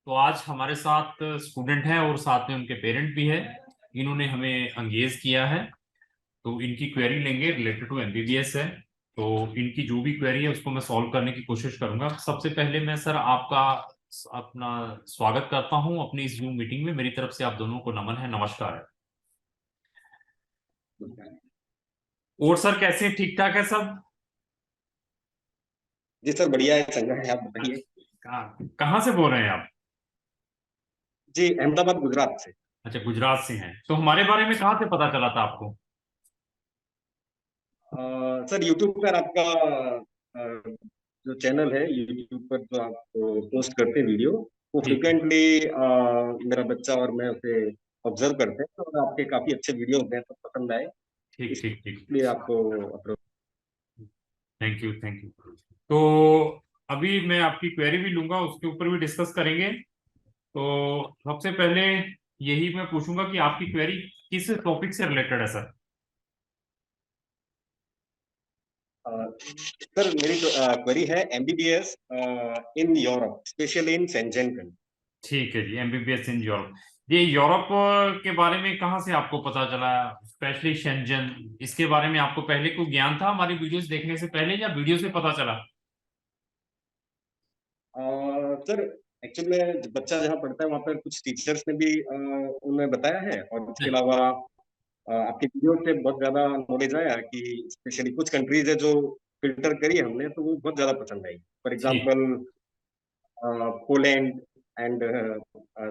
तो आज हमारे साथ स्टूडेंट हैं और साथ में उनके पेरेंट भी है। इन्होंने हमें एंगेज किया है, तो इनकी क्वेरी लेंगे, रिलेटेड टू एमबीबीएस है। तो इनकी जो भी क्वेरी है उसको मैं सॉल्व करने की कोशिश करूंगा। सबसे पहले मैं सर आपका अपना स्वागत करता हूं अपनी इस जूम मीटिंग में। मेरी तरफ से आप दोनों को नमन है, नमस्कार है। और सर कैसे हैं? ठीक ठाक है सब? जी सर, बढ़िया है, चंगा है। आप बताइए। कहाँ से बोल रहे हैं आप? जी, अहमदाबाद गुजरात से। अच्छा, गुजरात से हैं। तो हमारे बारे में कहाँ से पता चला था आपको? सर, यूट्यूब पर आपका जो चैनल है, यूट्यूब पर जो आप पोस्ट करते हैं वीडियो, वो ठीक है। फ्रिक्वेंटली मेरा बच्चा और मैं उसे ऑब्जर्व करते हैं, और आपके काफी अच्छे वीडियो हैं तो पसंद आए, ठीक ठीक ठीक। इसलिए आपको approach. Thank you thank you. तो अभी मैं आपकी क्वेरी भी लूंगा, उसके ऊपर भी डिस्कस करेंगे। तो सबसे पहले यही मैं पूछूंगा कि आपकी क्वेरी किस टॉपिक से रिलेटेड है सर? सर, मेरी क्वेरी है MBBS in Europe, specially in Shenzhen country. ठीक है जी, एमबीबीएस इन यूरोप। ये यूरोप के बारे में कहाँ से आपको पता चला, स्पेशली शेंजन? इसके बारे में आपको पहले को ज्ञान था हमारी वीडियोस देखने से पहले, या वीडियो से पता चला? सर, एक्चुअली में बच्चा जहाँ पढ़ता है वहाँ पर कुछ टीचर्स ने भी उन्हें बताया है, और इसके अलावा आपकी वीडियो से बहुत ज्यादा नॉलेज आया कि स्पेशली कुछ कंट्रीज है जो फिल्टर करी हमने, तो वो बहुत ज्यादा पसंद आई। फॉर ठीक। एग्जांपल पोलैंड एंड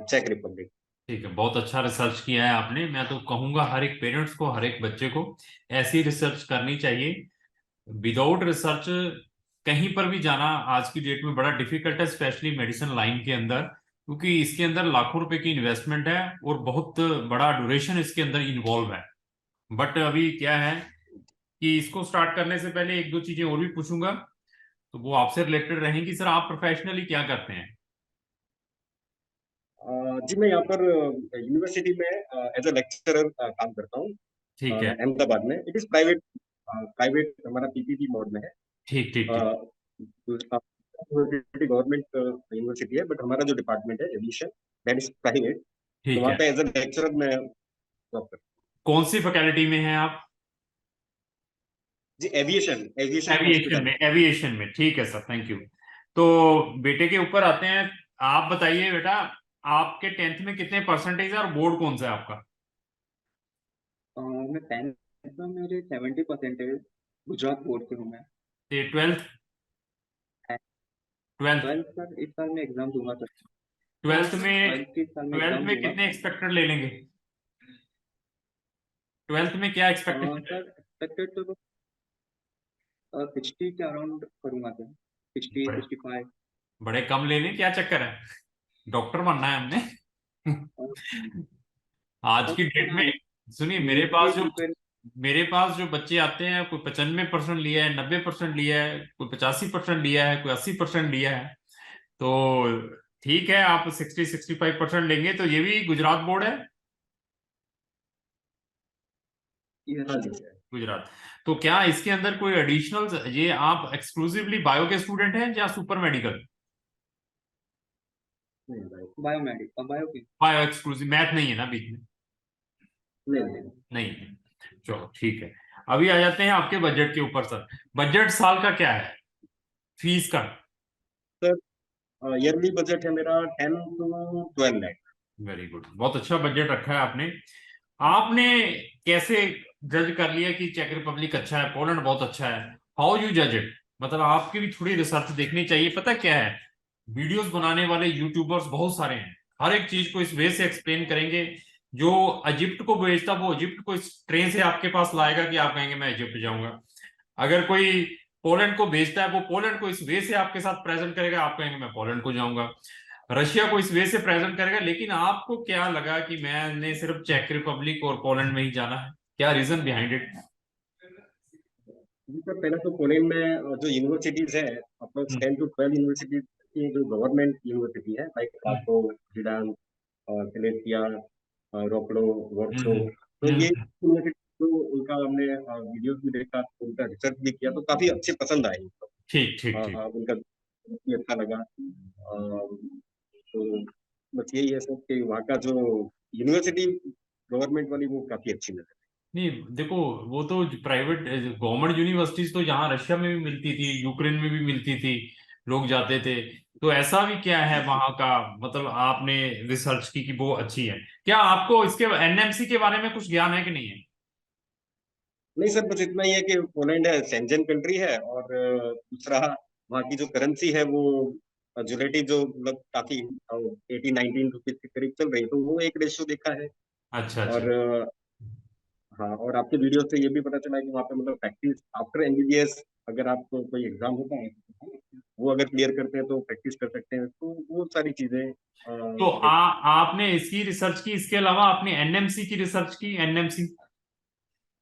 चेक रिपब्लिक। ठीक है, बहुत अच्छा रिसर्च किया है आपने। मैं तो कहूंगा हर एक पेरेंट्स को, हर एक बच्चे को ऐसी रिसर्च करनी चाहिए। विदाउट रिसर्च कहीं पर भी जाना आज की डेट में बड़ा डिफिकल्ट है, स्पेशली मेडिसिन लाइन के अंदर, क्योंकि इसके अंदर लाखों रुपए की इन्वेस्टमेंट है और बहुत बड़ा ड्यूरेशन इसके अंदर इन्वॉल्व है। बट अभी क्या है कि इसको स्टार्ट करने से पहले एक दो चीजें और भी पूछूंगा, तो वो आपसे रिलेटेड रहेंगी। सर आप प्रोफेशनली क्या करते हैं? जी, मैं यहाँ पर यूनिवर्सिटी में एज अ लेक्चरर काम करता हूँ, ठीक है। अहमदाबाद में। इट इज प्राइवेट, प्राइवेट हमारा पीपीपी मोड में है। ठीक ठीक ठीक। यूनिवर्सिटी गवर्नमेंट यूनिवर्सिटी है, बट हमारा जो डिपार्टमेंट है एविएशन, दैट इज प्राइवेट। तो ठीक वहाँ है। पे एज अ लेक्चरर मैं जॉब करता कौन सी फैकल्टी में हैं आप? हूँ। जी, एविएशन, एविएशन एविएशन हॉस्पिटल। में, एविएशन में। ठीक है सर, थैंक यू। तो बेटे के ऊपर आते हैं। आप बताइए बेटा, आपके टेंथ में कितने परसेंटेज है और बोर्ड कौन सा है आपका? मैं टेंथ में मेरे 70% गुजरात बोर्ड से हूँ मैं। ये ट्वेल्थ? ट्वेल्थ? ट्वेल्थ सर इस साल में एग्जाम दूंगा सर। हाँ ट्वेल्थ में? ट्वेल्थ इस साल में ट्वेल्थ एग्जाम में दूंगा। कितने एक्सपेक्टेड ले लेंगे? ट्वेल्थ में क्या एक्सपेक्टेशन है? सर एक्सपेक्टेड तो 60 के अराउंड करूंगा सर। 60 बड़े 65। बड़े कम ले लें, क्या चक्कर है? डॉक्टर बनना है हमने। आज की डेट में सुनिए, मेरे नीट की पास जो प्रिपेयर। मेरे पास जो बच्चे आते हैं, कोई 95% लिया है, 90% लिया है, कोई 85% लिया है, कोई 80% लिया है। तो ठीक है, आप 60-65% लेंगे तो ये भी गुजरात बोर्ड है। यस हाँ जी सर। सर। गुजरात। तो क्या इसके अंदर कोई एडिशनल, ये आप एक्सक्लूसिवली बायो के स्टूडेंट हैं या सुपर मेडिकल? नहीं भाई। बायोमेडिक बायो की। बायो एक्सक्लूसिव, मैथ नहीं है ना बीच में? नहीं नहीं। नहीं है। चलो ठीक है। अभी आ जाते हैं आपके बजट के ऊपर सर। बजट साल का क्या है, फीस का? सर, ईयरली बजट है मेरा 10 to 12 लाख। वेरी गुड, बहुत अच्छा बजट रखा है आपने। आपने कैसे जज कर लिया कि चेक रिपब्लिक अच्छा है, पोलैंड बहुत अच्छा है? हाउ यू जज इट? मतलब आपकी भी थोड़ी रिसर्च देखनी चाहिए। पता क्या है, वीडियोस बनाने वाले यूट्यूबर्स बहुत सारे हैं, हर एक चीज को इस वे से एक्सप्लेन करेंगे। जो इजिप्ट को भेजता वो इजिप्ट को इस ट्रेन से आपके पास लाएगा कि आप कहेंगे मैं इजिप्ट जाऊंगा। अगर कोई पोलैंड को भेजता है वो पोलैंड को इस वे से आपके साथ प्रेजेंट करेगा, आप कहेंगे मैं पोलैंड को जाऊंगा। रशिया को इस वे से प्रेजेंट करेगा। लेकिन आपको क्या लगा कि मैंने सिर्फ चेक रिपब्लिक और पोलैंड में ही जाना है? क्या रीजन बिहाइंड इट? जी सर, पहले तो पोलैंड में जो यूनिवर्सिटीज है, अप्रोक्स 10 to 12 यूनिवर्सिटीज की जो गवर्नमेंट यूनिवर्सिटी है, लाइक क्राको, जिडान, सिलेसिया, रोकड़ो, वॉर्सो। तो ये यूनिवर्सिटी, तो उनका हमने वीडियोस भी देखा, उनका रिसर्च भी किया, तो काफी अच्छे पसंद आए उनको। ठीक ठीक ठीक। उनका भी अच्छा लगा। तो बस यही है सर कि वहाँ का जो यूनिवर्सिटी गवर्नमेंट वाली वो काफी अच्छी नजर नहीं देखो, वो तो प्राइवेट गवर्नमेंट यूनिवर्सिटीज तो यहाँ रशिया में भी मिलती थी, यूक्रेन में भी मिलती थी, लोग जाते थे। तो ऐसा भी क्या है वहां का, मतलब आपने रिसर्च की कि वो अच्छी है? क्या आपको इसके एनएमसी के बारे में कुछ ज्ञान है कि नहीं है? नहीं सर, बस इतना ही है कि पोलैंड है, शेंजन कंट्री है, और दूसरा वहाँ की जो करेंसी है वो जुलेटी जो मतलब काफी 18-19 रुपीज के करीब चल रही, तो वो एक रेशियो देखा है। अच्छा अच्छा। और हाँ, और आपके वीडियो से ये भी पता चला है कि वहाँ पे मतलब प्रैक्टिस आफ्टर एमबीबीएस, अगर आपको कोई एग्जाम होता है वो अगर क्लियर करते हैं तो प्रैक्टिस कर सकते हैं, तो वो सारी चीजें तो एक आपने इसकी रिसर्च की, इसके अलावा आपने एनएमसी की रिसर्च की? एनएमसी,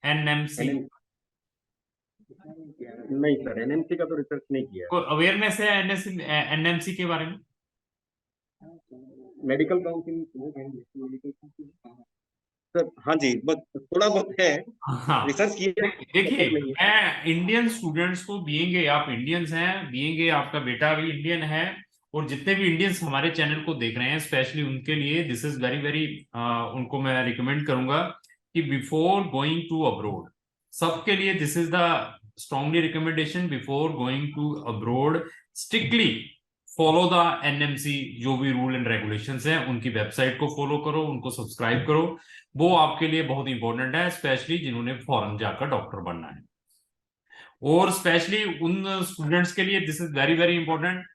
एनएमसी एनएम नहीं सर, एनएमसी का तो रिसर्च नहीं किया को अवेयरनेस है एनएससी एनएमसी के बारे में? है। Medical council medical council sir, हाँ जी, बस थोड़ा बहुत है, हाँ। रिसर्च किया है, देखिए, मतलब नहीं है। मैं इंडियन स्टूडेंट्स को, बीइंग आप इंडियंस हैं, बीइंग आपका बेटा भी इंडियन है, और जितने भी इंडियंस हमारे चैनल को देख रहे हैं स्पेशली उनके लिए दिस इज वेरी वेरी, उनको मैं रिकमेंड करूंगा कि बिफोर गोइंग टू अब्रोड, सबके लिए this is the strongly recommendation, before going to abroad strictly follow the NMC, जो भी रूल एंड रेगुलेशंस हैं उनकी वेबसाइट को फॉलो करो, उनको सब्सक्राइब करो। वो आपके लिए बहुत इंपॉर्टेंट है, स्पेशली जिन्होंने फॉरेन जाकर डॉक्टर बनना है, और स्पेशली उन स्टूडेंट्स के लिए this is very very important.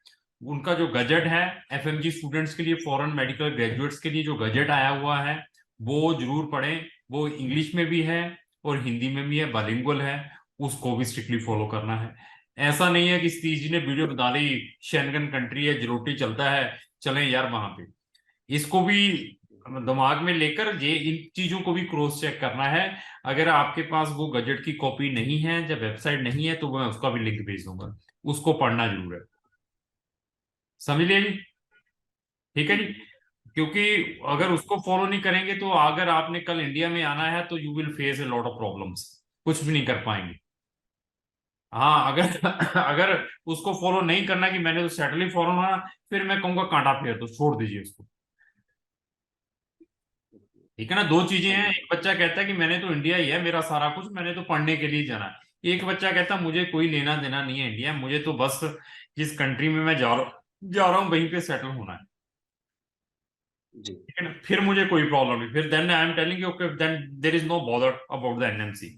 उनका जो गजट है, एफएमजी स्टूडेंट्स के लिए, फॉरेन मेडिकल ग्रेजुएट्स के लिए जो गजट आया हुआ है वो जरूर पढ़ें। वो इंग्लिश में भी है और हिंदी में भी है, बाइलिंगुअल है, उसको भी स्ट्रिक्टली फॉलो करना है। ऐसा नहीं है कि सतीश जी ने वीडियो बता दी शेंगन कंट्री है, जरूरती चलता है, चलें यार वहां पे। इसको भी दिमाग में लेकर ये इन चीजों को भी क्रॉस चेक करना है। अगर आपके पास वो गजट की कॉपी नहीं है, जब वेबसाइट नहीं है, तो मैं उसका भी लिंक भेज दूंगा, उसको पढ़ना जरूर है। समझ लिया जी? ठीक है जी। क्योंकि अगर उसको फॉलो नहीं करेंगे तो अगर आपने कल इंडिया में आना है तो you will face a lot of problems, कुछ भी नहीं कर पाएंगे। हाँ, अगर अगर उसको फॉलो नहीं करना कि मैंने तो सेटल ही फॉलो होना, फिर मैं कहूंगा कांटा फेर तो छोड़ दीजिए उसको। ठीक है ना? दो चीजें हैं, चलिए एक बच्चा कहता है कि मैंने तो इंडिया ही है मेरा सारा कुछ, मैंने तो पढ़ने के लिए जाना है। एक बच्चा कहता है मुझे कोई लेना देना नहीं है इंडिया, मुझे तो बस जिस कंट्री में मैं जा रहा हूँ वहीं पे सेटल होना है। जी। ठीक है ना? फिर मुझे कोई प्रॉब्लम नहीं, फिर then I am telling you okay, then there is no bother about the NMC.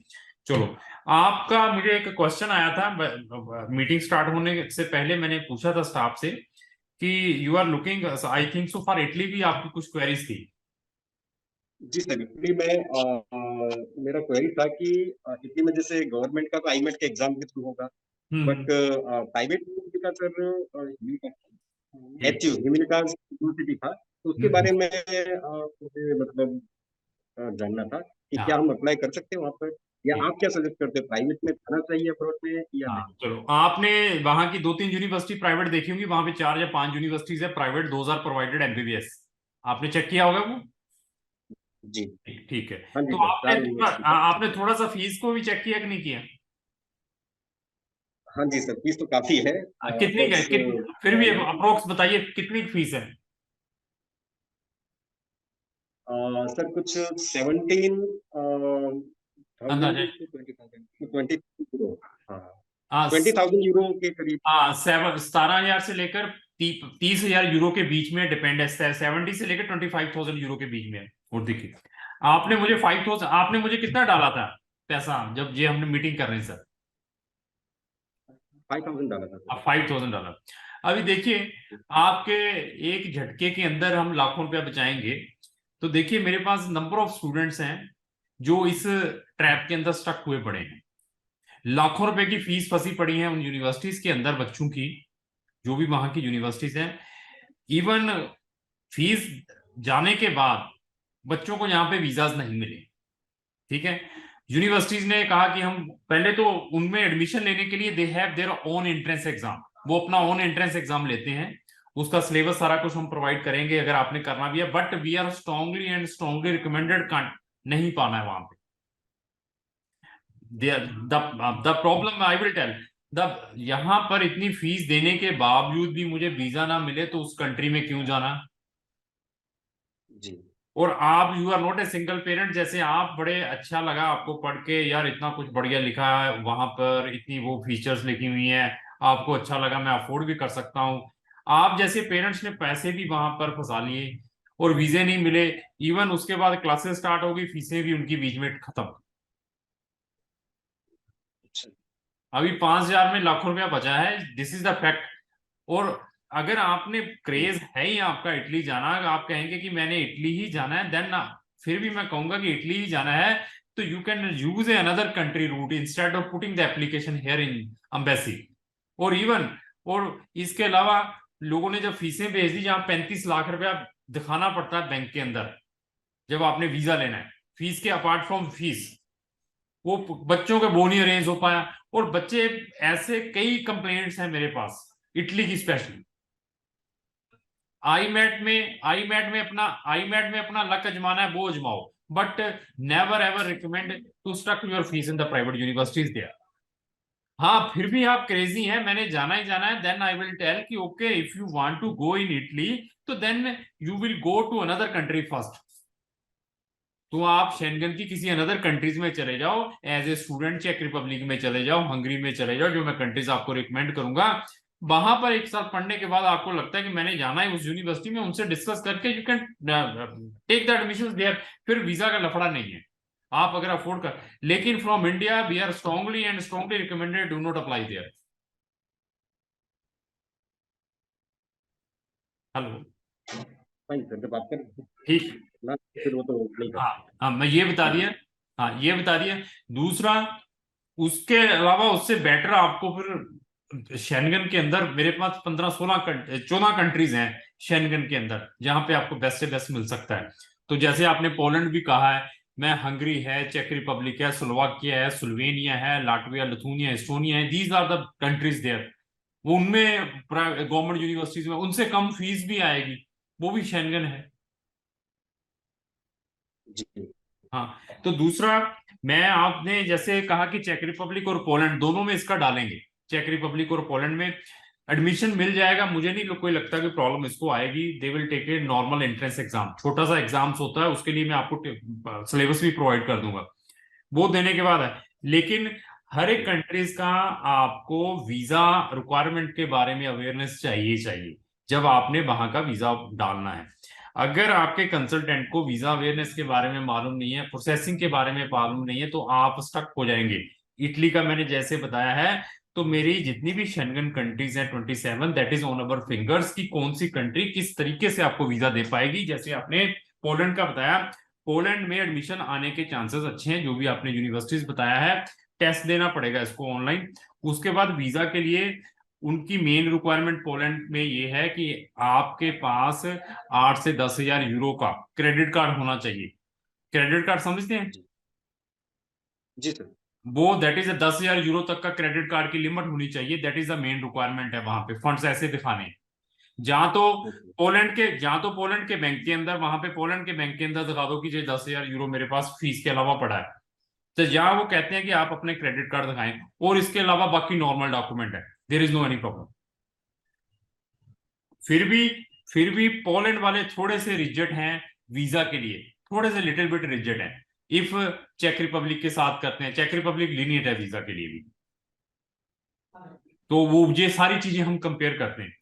चलो, आपका मुझे एक क्वेश्चन आया था मीटिंग स्टार्ट होने से पहले, मैंने पूछा था स्टाफ से कि you are looking, I think so for Italy भी आपकी कुछ क्वेरीज थी। जी सर, इटली में मेरा क्वेरी था कि इटली में जैसे गवर्नमेंट का तो आईमेट के एग्जाम के थ्रू होगा, बट हम्म। प्राइवेट का सर ठीक। एचयू ह्यूमिनिटास यूनिवर्सिटी था, तो उसके हम्म। बारे में मुझे मतलब जानना था कि क्या हाँ हम अप्लाई कर सकते हैं वहाँ पर, या ठीक। आप क्या सजेस्ट करते हैं, प्राइवेट में जाना चाहिए अब्रॉड में या हाँ नहीं? चलो, आपने वहां की दो तीन यूनिवर्सिटी प्राइवेट देखी होंगी, वहां पे 4 या 5 यूनिवर्सिटीज है private, those are provided MBBS. आपने चेक किया होगा वो? जी। ठीक है। हाँ जी तो सर, आपने 4 यूनिवर्सिटी का आपने चेक है। थोड़ा सा फीस को भी चेक किया कि नहीं किया? हाँ जी सर, फीस तो काफी है, कितनी है, अप्रोक्स फिर भी अप्रोक्स बताइए कितनी फीस है? सर कुछ 17,000 अंदाजा? टू 20,000 हाँ, हाँ 20,000 यूरो के करीब। हाँ, 17,000 से लेकर 30,000 यूरो के बीच में डिपेंड है, 70 से लेकर 25,000 यूरो के बीच में है। और देखिए, आपने मुझे 5,000, आपने मुझे कितना डाला था पैसा जब ये हमने मीटिंग कर रहे हैं सर? 5,000 डाला था सर। 5,000 डॉलर। अभी देखिए, आपके एक झटके के अंदर हम लाखों रुपया बचाएंगे। तो देखिए, मेरे पास नंबर ऑफ स्टूडेंट्स हैं जो इस ट्रैप के अंदर स्टक हुए पड़े हैं। लाखों रुपए की फीस फंसी पड़ी है उन यूनिवर्सिटीज के अंदर बच्चों की, जो भी वहां की यूनिवर्सिटीज हैं। इवन फीस जाने के बाद बच्चों को यहाँ पे वीजाज नहीं मिले। ठीक है? यूनिवर्सिटीज ने कहा कि हम पहले तो उनमें एडमिशन लेने के लिए they have their own entrance exam, वो अपना ओन एंट्रेंस एग्जाम लेते हैं। उसका सिलेबस सारा कुछ हम प्रोवाइड करेंगे अगर आपने करना भी है, but we are strongly and strongly recommended नहीं पाना है वहां पे। The problem I will tell, the यहाँ पर इतनी फीस देने के बावजूद भी मुझे वीजा ना मिले तो उस कंट्री में क्यों जाना? जी और आप you are not a single parent, जैसे आप बड़े अच्छा लगा आपको पढ़ के, यार इतना कुछ बढ़िया लिखा है वहां पर, इतनी वो फीचर्स लिखी हुई हैं, आपको अच्छा लगा, मैं अफोर्ड भी कर सकता हूँ। आप जैसे पेरेंट्स ने पैसे भी वहां पर फंसा लिए और वीजे नहीं मिले। इवन उसके बाद क्लासेस स्टार्ट होगी, फीसें भी उनकी बीच में खत्म। अच्छा अभी 5,000 में लाखों रुपया बचा है, दिस इज द फैक्ट। और अगर आपने क्रेज है ही आपका इटली जाना, अगर आप कहेंगे कि मैंने इटली ही जाना है, देन ना, फिर भी मैं कहूंगा कि इटली ही जाना है, तो you can use a another country route instead of putting the application here in embassy. और इवन, और इसके अलावा लोगों ने जब फीसें भेज दी, जहां 35 लाख रुपया दिखाना पड़ता है बैंक के अंदर जब आपने वीजा लेना है, फीस के अपार्ट फ्रॉम फीस, वो बच्चों के वो नहीं अरेंज हो पाया। और बच्चे, ऐसे कई कंप्लेंट्स हैं मेरे पास, इटली की स्पेशली। आई मैट में अपना लक अजमाना है, वो अजमाओ, but never ever recommend to stuck your fees in the private universities there. हाँ, फिर भी आप क्रेजी हैं, मैंने जाना ही जाना है, देन आई विल टेल कि okay, if you want to go in Italy, तो then you will go to another country first. तो आप शेंगन की किसी अनदर कंट्रीज में चले जाओ एज ए स्टूडेंट, चेक रिपब्लिक में चले जाओ, हंगरी में चले जाओ, जो मैं कंट्रीज आपको रिकमेंड करूंगा। वहां पर एक साल पढ़ने के बाद आपको लगता है कि मैंने जाना है उस यूनिवर्सिटी में, उनसे डिस्कस करके you can take the admission there. फिर वीजा का लफड़ा नहीं है, आप अगर अफोर्ड कर। लेकिन from India we are strongly recommended, do not apply there. Hello. Fine sir, जब बात कर ठीक। ना फिर वो तो नहीं कर हाँ हाँ, मैं ये बता दिया। हाँ, ये बता दिया। दूसरा, उसके अलावा उससे बेटर आपको फिर शेंगन के अंदर मेरे पास 14 कंट्रीज हैं शेंगन के अंदर, जहां पे आपको बेस्ट से बेस्ट मिल सकता है। तो जैसे आपने पोलैंड भी कहा है, मैं हंगरी है, चेक रिपब्लिक है, स्लोवाकिया है, स्लोवेनिया है, लाटविया, लिथुनिया, एस्टोनिया है, these are the countries there. वो उनमें गवर्नमेंट यूनिवर्सिटीज में उनसे कम फीस भी आएगी, वो भी शेंगन है। जी हाँ, तो दूसरा, मैं आपने जैसे कहा कि चेक रिपब्लिक और पोलैंड दोनों में इसका डालेंगे, चेक रिपब्लिक और पोलैंड में एडमिशन मिल जाएगा, मुझे नहीं कोई लगता कि प्रॉब्लम इसको आएगी। They will take a normal entrance exam, छोटा सा एग्जाम्स होता है, उसके लिए मैं आपको सिलेबस भी प्रोवाइड कर दूंगा, वो देने के बाद है। लेकिन हर एक कंट्रीज का आपको वीजा रिक्वायरमेंट के बारे में अवेयरनेस चाहिए चाहिए जब आपने वहां का वीजा डालना है। अगर आपके कंसल्टेंट को वीजा अवेयरनेस के बारे में मालूम नहीं है, प्रोसेसिंग के बारे में मालूम नहीं है, तो आप स्टक हो जाएंगे। इटली का मैंने जैसे बताया है, तो मेरी जितनी भी शेंगन कंट्रीज हैं 27, that is on our fingers, की कौन सी कंट्री किस तरीके से आपको वीजा दे पाएगी। जैसे आपने पोलैंड का बताया, पोलैंड में एडमिशन आने के चांसेस अच्छे हैं, जो भी आपने यूनिवर्सिटीज बताया है। टेस्ट देना पड़ेगा इसको ऑनलाइन। उसके बाद वीजा के लिए उनकी मेन रिक्वायरमेंट पोलैंड में ये है कि आपके पास 8 से 10 हजार यूरो का क्रेडिट कार्ड होना चाहिए। क्रेडिट कार्ड समझते हैं? जी जी सर। वो दैट इज 10 हजार यूरो तक का क्रेडिट कार्ड की लिमिट होनी चाहिए, that is the main requirement है वहां पे, फंड्स ऐसे दिखाने हैं। जहां तो ओके पोलैंड के बैंक के अंदर, वहां पे पोलैंड के बैंक के अंदर दिखा दो कि जो 10 हजार यूरो मेरे पास फीस के अलावा पड़ा है, तो जहां वो कहते हैं कि आप अपने क्रेडिट कार्ड दिखाएं, और इसके अलावा बाकी नॉर्मल डॉक्यूमेंट है, there is no any problem. फिर भी फिर भी पोलैंड वाले थोड़े से रिजिड हैं वीजा के लिए, थोड़े से लिटिल बिट रिजिड हैं। इफ चेक रिपब्लिक के साथ करते हैं, चेक रिपब्लिक लीनियट है वीजा के लिए भी, तो वो ये सारी चीजें हम कंपेयर करते हैं।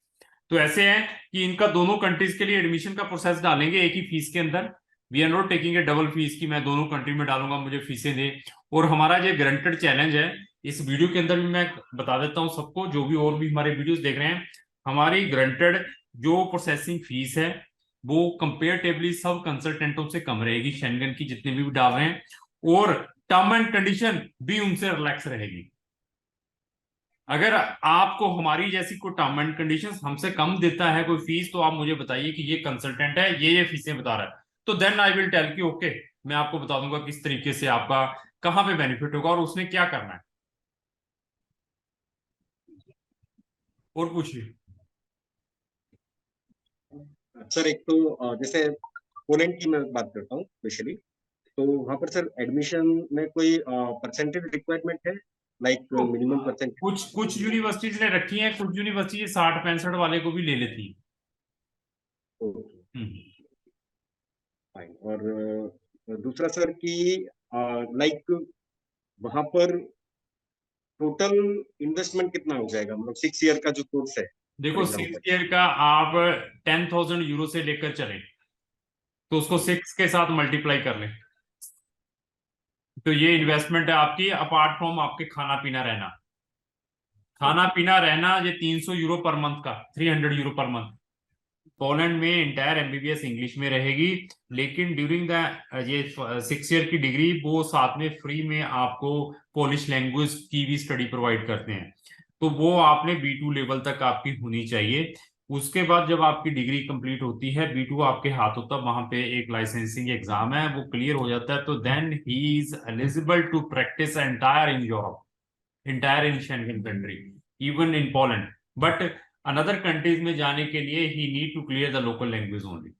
तो ऐसे है कि इनका दोनों कंट्रीज के लिए एडमिशन का प्रोसेस डालेंगे एक ही फीस के अंदर। We are not taking a double fees की मैं दोनों कंट्री में डालूंगा, मुझे फीसें दे। और हमारा ये ग्रंटेड चैलेंज है, इस वीडियो के अंदर भी मैं बता देता हूँ सबको, जो भी और भी हमारे वीडियोस देख रहे हैं, हमारी ग्रंटेड जो प्रोसेसिंग फीस है वो कंपेरेटिवली सब कंसल्टेंटों से कम रहेगी, शेंगन की जितने भी डाल रहे हैं। और टर्म एंड कंडीशन भी उनसे रिलैक्स रहेगी। अगर आपको हमारी जैसी कोई टर्म एंड कंडीशंस हमसे कम देता है कोई फीस, तो आप मुझे बताइए कि ये कंसल्टेंट है, ये फीसें बता रहा है, तो देन आई विल टेल कि ओके, मैं आपको बता दूंगा किस तरीके से आपका कहाँ पे बेनिफिट होगा और उसने क्या करना है। और पूछिए। सर एक तो जैसे पोलैंड की मैं बात करता हूँ स्पेशली, तो वहाँ पर सर एडमिशन में कोई परसेंटेज रिक्वायरमेंट है, लाइक तो मिनिमम परसेंट? कुछ कुछ यूनिवर्सिटीज ने रखी हैं, कुछ यूनिवर्सिटी 60-65 वाले को भी ले लेती है। ओके हम्म। फाइन। और दूसरा सर कि लाइक वहां पर टोटल इन्वेस्टमेंट कितना हो जाएगा, मतलब 6 ईयर का जो कोर्स है फॉर देखो, सिक्स एग्जाम्पल। ईयर का आप 10,000 यूरो से लेकर चले, तो उसको जी। 6 के साथ मल्टीप्लाई कर लें। तो ये इन्वेस्टमेंट है आपकी, अपार्ट फ्रॉम आपके खाना पीना रहना। खाना ओके। पीना रहना ये 300 यूरो पर मंथ का, 300 यूरो पर मंथ। पोलैंड में इंटायर एमबीबीएस इंग्लिश में रहेगी, लेकिन ड्यूरिंग द ये 6 ईयर की डिग्री वो साथ में फ्री में आपको पोलिश लैंग्वेज की भी स्टडी प्रोवाइड करते हैं। तो वो आपने B2 लेवल तक आपकी होनी चाहिए। उसके बाद जब आपकी डिग्री कंप्लीट होती है, B2 आपके हाथ होता है, वहां पे एक लाइसेंसिंग एग्जाम है, वो क्लियर हो जाता है, तो then he is eligible to practise entire in Europe, entire in Schengen country, even in Poland. But another countries में जाने के लिए he need to clear the local language only.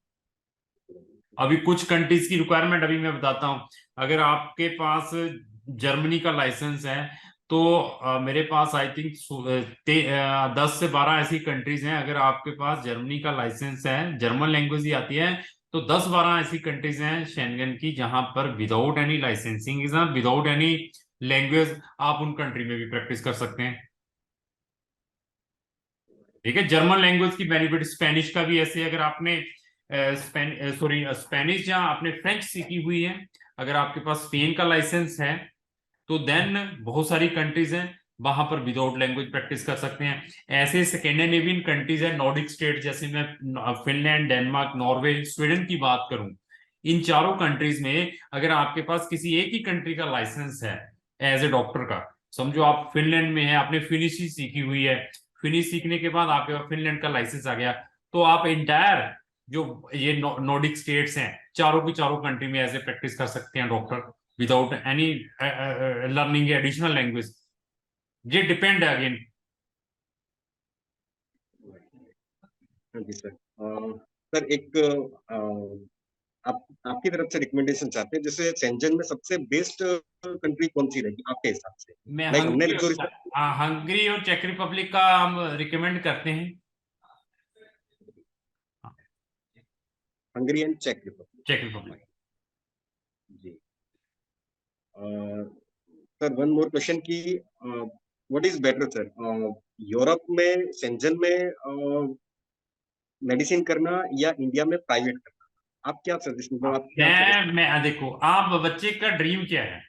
अभी कुछ कंट्रीज की रिक्वायरमेंट अभी मैं बताता हूँ। अगर आपके पास जर्मनी का लाइसेंस है, तो मेरे पास आई थिंक 10 से 12 ऐसी कंट्रीज हैं। अगर आपके पास जर्मनी का लाइसेंस है, जर्मन लैंग्वेज ही आती है, तो 10-12 ऐसी कंट्रीज हैं शेंगन की जहां पर without any licensing exam, without any language, आप उन कंट्री में भी प्रैक्टिस कर सकते हैं। ठीक है, जर्मन लैंग्वेज की बेनिफिट, स्पेनिश का भी ऐसे, अगर आपने स्पेनिश या आपने फ्रेंच सीखी हुई है, अगर आपके पास स्पेन का लाइसेंस है, तो देन बहुत सारी कंट्रीज हैं वहां पर विदाउट लैंग्वेज प्रैक्टिस कर सकते हैं। ऐसे स्कैंडिनेवियन कंट्रीज है, नॉर्डिक स्टेट, जैसे मैं फिनलैंड, डेनमार्क, नॉर्वे, स्वीडन की बात करूं, इन चारों कंट्रीज में अगर आपके पास किसी एक ही कंट्री का लाइसेंस है एज ए डॉक्टर का, समझो आप फिनलैंड में है, आपने फिनिश ही सीखी हुई है, फिनिश सीखने के बाद आपके पास फिनलैंड का लाइसेंस आ गया, तो आप इंटायर जो ये नॉर्डिक स्टेट्स हैं, चारों की चारों कंट्री में ऐसे प्रैक्टिस कर सकते हैं doctor, without any learning additional language. ये डिपेंड है अगेन। हाँ जी सर। सर एक आप आपकी तरफ से रिकमेंडेशन चाहते हैं, जैसे सेंजन में सबसे बेस्ट कंट्री कौन सी रहेगी आपके हिसाब से? मैं लाइक हमने हंगरी जो और हंगरी और चेक रिपब्लिक का हम रिकमेंड करते हैं। हंगरी एंड चेक रिपब्लिक। चेक रिपब्लिक। जी। सर वन मोर क्वेश्चन की what is better sir, Europe में सेंजन में मेडिसिन करना या इंडिया में प्राइवेट करना? आप क्या सजेस्ट, मतलब आप क्या सजेस्ट? मैं देखो, आप बच्चे का ड्रीम क्या है?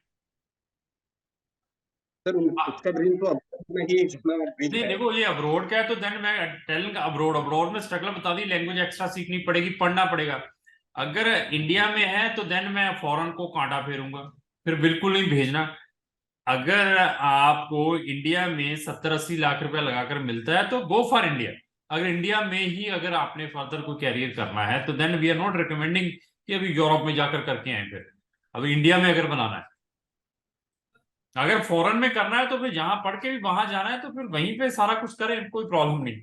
सर उसका ड्रीम तो अब तक नहीं जितना ड्रीम नहीं है। देखो, ये अब्रोड का है, तो देन मैं टेलिंग अब्रोड, अब्रोड में स्ट्रगल बता दी, लैंग्वेज एक्स्ट्रा सीखनी पड़ेगी, पढ़ना पड़ेगा। अगर इंडिया में है तो देन मैं फॉरेन को कांटा फेरूंगा, फिर बिल्कुल नहीं भेजना। अगर आपको इंडिया में 70-80 लाख रुपया लगाकर मिलता है तो गो फॉर इंडिया। अगर इंडिया में ही अगर आपने फर्दर कोई कैरियर करना है, तो then we are not recommending कि अभी यूरोप में जाकर करके आए, फिर अभी इंडिया में अगर बनाना है। अगर फॉरेन में करना है तो फिर जहां पढ़ के भी वहां जाना है, तो फिर वहीं पे सारा कुछ करें, कोई प्रॉब्लम नहीं।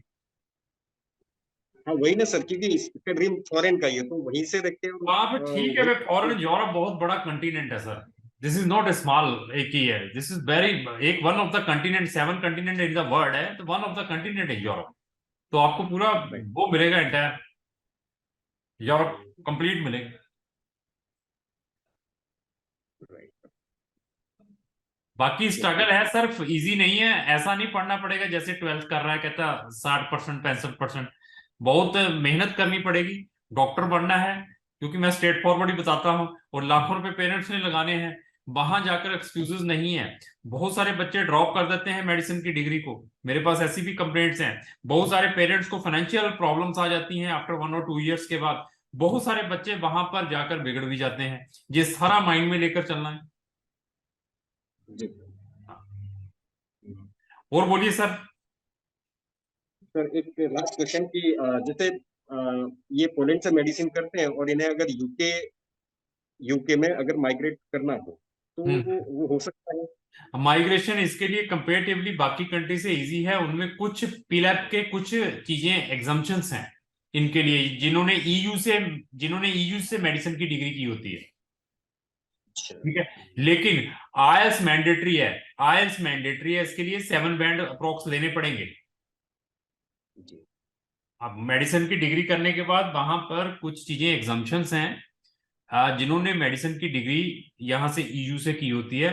हाँ वही ना सर, क्योंकि इसका ड्रीम फॉरेन का ही है, तो वहीं से देख के वहां पे ठीक है वही। भाई, फॉरेन, यूरोप बहुत बड़ा कंटिनेंट है sir. This is not a small, एक ही है, दिस इज वेरी, एक one of the continent, 7 continent in the world है, तो वन ऑफ द कंटिनेंट है यूरोप। तो आपको पूरा वो मिलेगा, एंटायर यूरोप कंप्लीट मिलेगा। बाकी स्ट्रगल है सर, इजी नहीं है, ऐसा नहीं पढ़ना पड़ेगा जैसे 12th कर रहा है कहता 60%, 65%। बहुत मेहनत करनी पड़ेगी, डॉक्टर बनना है, क्योंकि मैं स्ट्रेट फॉरवर्ड ही बताता हूँ, और लाखों रुपए पेरेंट्स ने लगाने हैं। वहां जाकर एक्सक्यूजेस नहीं है। बहुत सारे बच्चे ड्रॉप कर देते हैं मेडिसिन की डिग्री को, मेरे पास ऐसी भी कंप्लेंट्स हैं। बहुत सारे पेरेंट्स को फाइनेंशियल प्रॉब्लम्स आ जाती हैं आफ्टर 1 और 2 ईयर्स के बाद। बहुत सारे बच्चे वहां पर जाकर बिगड़ भी जाते हैं। ये सारा माइंड में लेकर चलना है। जी। और बोलिए सर। सर एक लास्ट क्वेश्चन की जैसे ये पोलैंड से मेडिसिन करते हैं और इन्हें अगर यूके में अगर माइग्रेट करना हो तो वो हो सकता है? माइग्रेशन इसके लिए कंपेरेटिवली बाकी कंट्री से इजी है। उनमें कुछ पीलैब के कुछ चीजें एग्जम्पशंस हैं इनके लिए, जिन्होंने ईयू से मेडिसिन की डिग्री की होती है। ठीक है, लेकिन आईएलटीएस मैंडेटरी है, आईएलटीएस मैंडेटरी है, इसके लिए 7 बैंड अप्रोक्स लेने पड़ेंगे। अब मेडिसिन की डिग्री करने के बाद वहां पर कुछ चीजें एग्जम्पशंस हैं, जिन्होंने मेडिसिन की डिग्री यहाँ से ईयू से की होती है,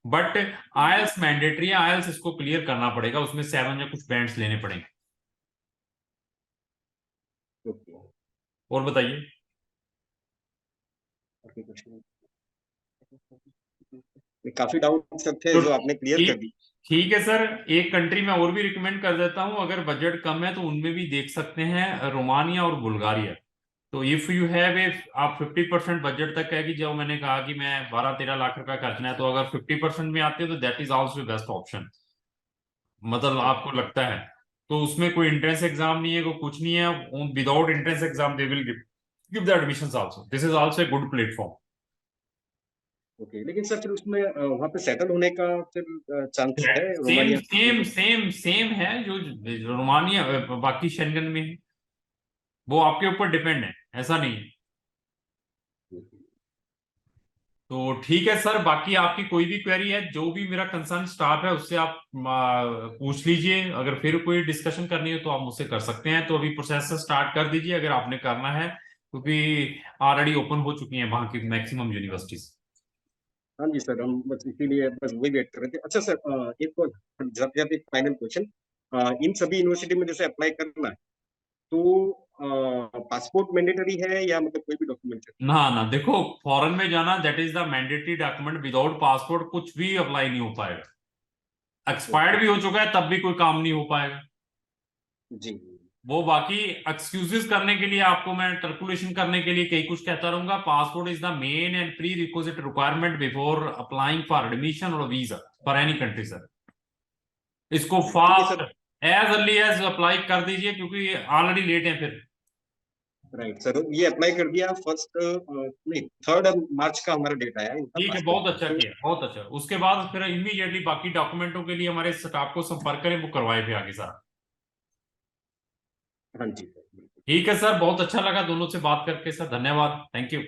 बट आयल्स मैंडेटरी है, आयल्स इसको क्लियर करना पड़ेगा, उसमें 7 या कुछ बैंड्स लेने पड़ेंगे। ओके। और बताइए। ओके, क्वेश्चन काफी डाउट सब थे तो जो आपने क्लियर कर ठीक दी। ठीक है सर, एक कंट्री में और भी रिकमेंड कर देता हूँ, अगर बजट कम है तो उनमें भी देख सकते हैं, रोमानिया और बुल्गारिया। तो इफ यू हैव ए, आप 50% बजट तक है, कि जो मैंने कहा कि मैं 12-13 लाख रुपया खर्चना है, तो अगर 50% में आते हैं तो that is also best option. मतलब आपको लगता है तो उसमें कोई एंट्रेंस एग्जाम नहीं है, कोई कुछ नहीं है, without entrance exam they will give the admissions also, this is also a good platform. Okay, लेकिन सर फिर उसमें वहाँ पे सेटल होने का फिर चांस है सेम रोमानिया सेम में? सेम सेम है जो रोमानिया बाकी शेंगन में है, वो आपके ऊपर डिपेंड है, ऐसा नहीं है। तो ठीक है सर, बाकी आपकी कोई भी क्वेरी है, जो भी मेरा कंसर्न स्टाफ है उससे आप पूछ लीजिए, अगर फिर कोई डिस्कशन करनी हो तो आप मुझसे कर सकते हैं। तो अभी प्रोसेस स्टार्ट कर दीजिए अगर आपने करना है, क्योंकि ऑलरेडी ओपन हो चुकी हैं वहां की मैक्सिमम यूनिवर्सिटीज। हाँ जी सर, हम बस इसीलिए बस वही वेट कर रहे थे। अच्छा सर, एक और जाते जाते एक फाइनल क्वेश्चन। इन सभी यूनिवर्सिटी में जैसे अप्लाई करना है तो पासपोर्ट मैंडेटरी है या मतलब कोई भी डॉक्यूमेंट है? ना ना, देखो, फॉरेन में जाना that is the mandatory document, without passport कुछ भी अप्लाई नहीं हो पाएगा। ओके। एक्सपायर्ड भी हो चुका है तब भी कोई काम नहीं हो पाएगा। जी। वो बाकी एक्सक्यूजेस करने के लिए, आपको मैं टर्कुलेशन करने के लिए कई कुछ कहता रहूंगा। Passport is the main and prerequisite requirement before applying for admission और visa for any country sir. इसको ठीक है fast sir. As early as apply कर दीजिए, क्योंकि ऑलरेडी लेट है फिर। राइट सर, ये अप्लाई कर दिया फर्स्ट, नहीं 3 मार्च का हमारा डेट आया इनका ठीक है, पासपोर्ट बहुत का, अच्छा तो किया, बहुत अच्छा। उसके बाद फिर इमीडिएटली बाकी डॉक्यूमेंटों के लिए हमारे स्टाफ को संपर्क करें, वो करवाए फिर आगे सर। हाँ जी सर, बिल्कुल। ठीक है सर, बहुत अच्छा लगा दोनों से बात करके सर, धन्यवाद, थैंक यू।